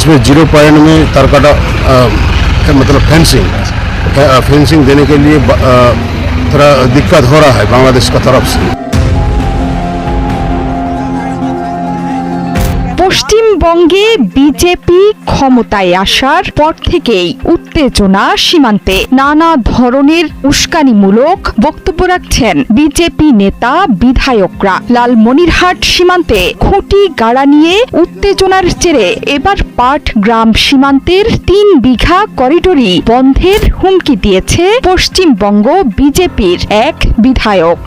इसमें 0 पॉइंट में तरकटा मतलब फेंसिंग देने के लिए थोड़ा दिक्कत हो रहा है बांग्लादेश का तरफ से। পশ্চিমবঙ্গে বিজেপি ক্ষমতায় আসার পর থেকেই উত্তেজনা সীমান্তে। নানা ধরনের উস্কানিমূলক বক্তব্য রাখছেন বিজেপি নেতা বিধায়করা। লালমনিরহাট সীমান্তে খুঁটি গাড়া নিয়ে উত্তেজনার জেরে এবার পাটগ্রাম সীমান্তের 3 বিঘা করিডোরই বন্ধের হুমকি দিয়েছে পশ্চিমবঙ্গ বিজেপির এক বিধায়ক।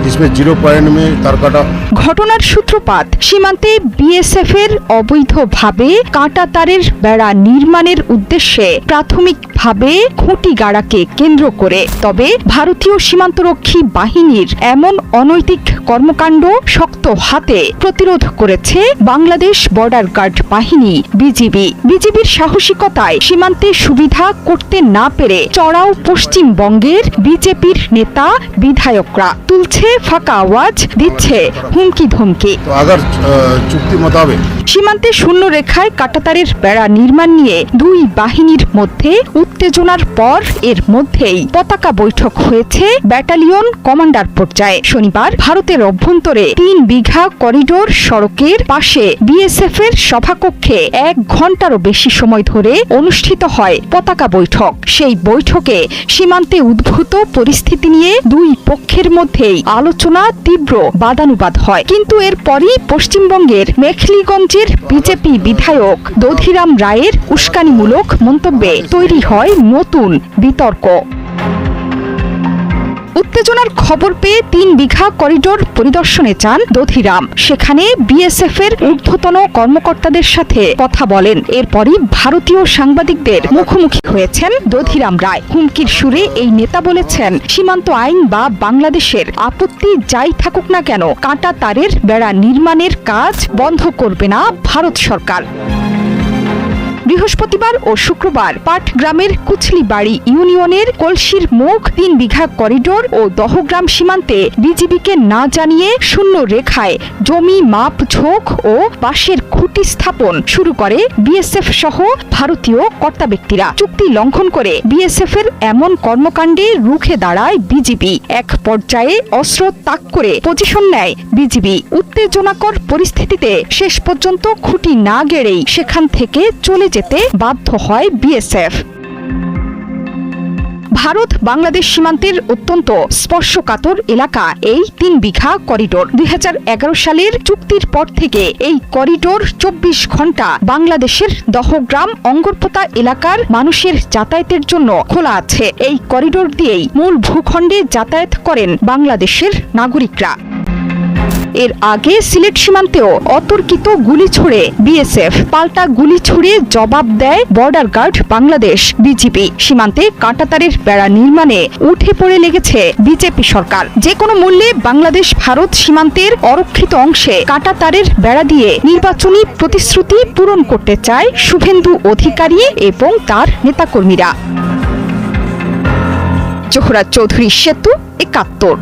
इसमें 0 पॉइंट में तरकटा। ঘটনার সূত্রপাত সীমান্তে বিএসএফ এর অবৈধভাবে কাঁটাতারের বেড়া নির্মাণের উদ্দেশ্যে প্রাথমিকভাবে খুঁটি গাড়াকে কেন্দ্র করে। তবে ভারতীয় সীমান্তরক্ষী বাহিনীর এমন অনৈতিক কর্মকাণ্ড শক্ত হাতে প্রতিরোধ করেছে বাংলাদেশ বর্ডার গার্ড বাহিনী বিজিবির সাহসিকতায় সীমান্তে সুবিধা করতে না পেরে চড়াও পশ্চিমবঙ্গের বিজেপির নেতা বিধায়করা তুলছে ফাঁকা আওয়াজ, দিচ্ছে হুমকি ধমকি। চুক্তি মোতাবেক সীমান্তে শূন্য রেখায় কাঁটাতারের বেড়া নির্মাণ নিয়ে দুই বাহিনীর মধ্যে উত্তেজনার পর এর মধ্যেই পতাকা বৈঠক হয়েছে ব্যাটালিয়ন কমান্ডার পর্যায়ে। শনিবার ভারতের অভ্যন্তরে 3 বিঘা করিডোর সড়কের পাশে বিএসএফ এর সভাকক্ষে 1 ঘণ্টারও বেশি সময় ধরে অনুষ্ঠিত হয় পতাকা বৈঠক। সেই বৈঠকে সীমান্তে উদ্ভূত পরিস্থিতি নিয়ে দুই পক্ষের মধ্যেই আলোচনা তীব্র বাদানুবাদ হয়। কিন্তু এরপরই পশ্চিমবঙ্গের মেখলিগঞ্জের বিজেপি বিধায়ক দধিরাম রায়ের উস্কানিমূলক মন্তব্যে তৈরি হয় নতুন বিতর্ক। উত্তেজনার খবর পেয়ে 3 বিঘা করিডোর পরিদর্শনে যান দধিরাম। সেখানে বিএসএফ এর ঊর্ধ্বতন কর্মকর্তাদের সাথে কথা বলেন। এরপরই ভারতীয় সাংবাদিকদের মুখোমুখি হয়েছেন দধিরাম রায়। হুমকির সুরে এই নেতা বলেছেন, সীমান্ত আইন বা বাংলাদেশের আপত্তি যাই থাকুক না কেন, কাঁটা তারের বেড়া নির্মাণের কাজ বন্ধ করবে না ভারত সরকার। বৃহস্পতিবার ও শুক্রবার পাটগ্রামের কুচলিবাড়ি ইউনিয়নের কলসির মুখ 3 বিঘা করিডোর ও দহগ্রাম সীমান্তে বিজিবিকে না জানিয়ে শূন্য রেখায় জমি মাপ ঝোঁক ও বাঁশের খুঁটি স্থাপন শুরু করে বিএসএফ সহ ভারতীয় কর্তা ব্যক্তিরা। চুক্তি লঙ্ঘন করে বিএসএফ এর এমন কর্মকাণ্ডে রুখে দাঁড়ায় বিজিবি। এক পর্যায়ে অস্ত্র তাক করে পজিশন নেয় বিজিবি। উত্তেজনাকর পরিস্থিতিতে শেষ পর্যন্ত খুঁটি না গেড়েই সেখান থেকে চলে যেতে বাধ্য হয় বিএসএফ। ভারত বাংলাদেশ সীমান্তের অত্যন্ত স্পর্শকাতর এলাকা এই 3 বিঘা করিডোর। 2011 সালের চুক্তির পর থেকে এই করিডোর 24 ঘণ্টা বাংলাদেশের দহগ্রাম অঙ্গরপোতা এলাকার মানুষের যাতায়াতের জন্য খোলা আছে। এই করিডোর দিয়েই মূল ভূখণ্ডে যাতায়াত করেন বাংলাদেশের নাগরিকরা। এর আগে সিলেট সীমান্তেও অতর্কিত গুলি ছুড়ে বিএসএফ, পাল্টা গুলি ছুড়ে জবাব দেয় বর্ডার গার্ড বাংলাদেশ বিজিবি। সীমান্তে কাঁটাতারের বেড়া নির্মাণে উঠে পড়ে লেগেছে বিজেপি সরকার। যে কোনো মূল্যে বাংলাদেশ ভারত সীমান্তের অরক্ষিত অংশে কাঁটাতারের বেড়া দিয়ে নির্বাচনী প্রতিশ্রুতি পূরণ করতে চায় শুভেন্দু অধিকারী এবং তার নেতাকর্মীরা। জোহরা চৌধুরী সেতু, 71।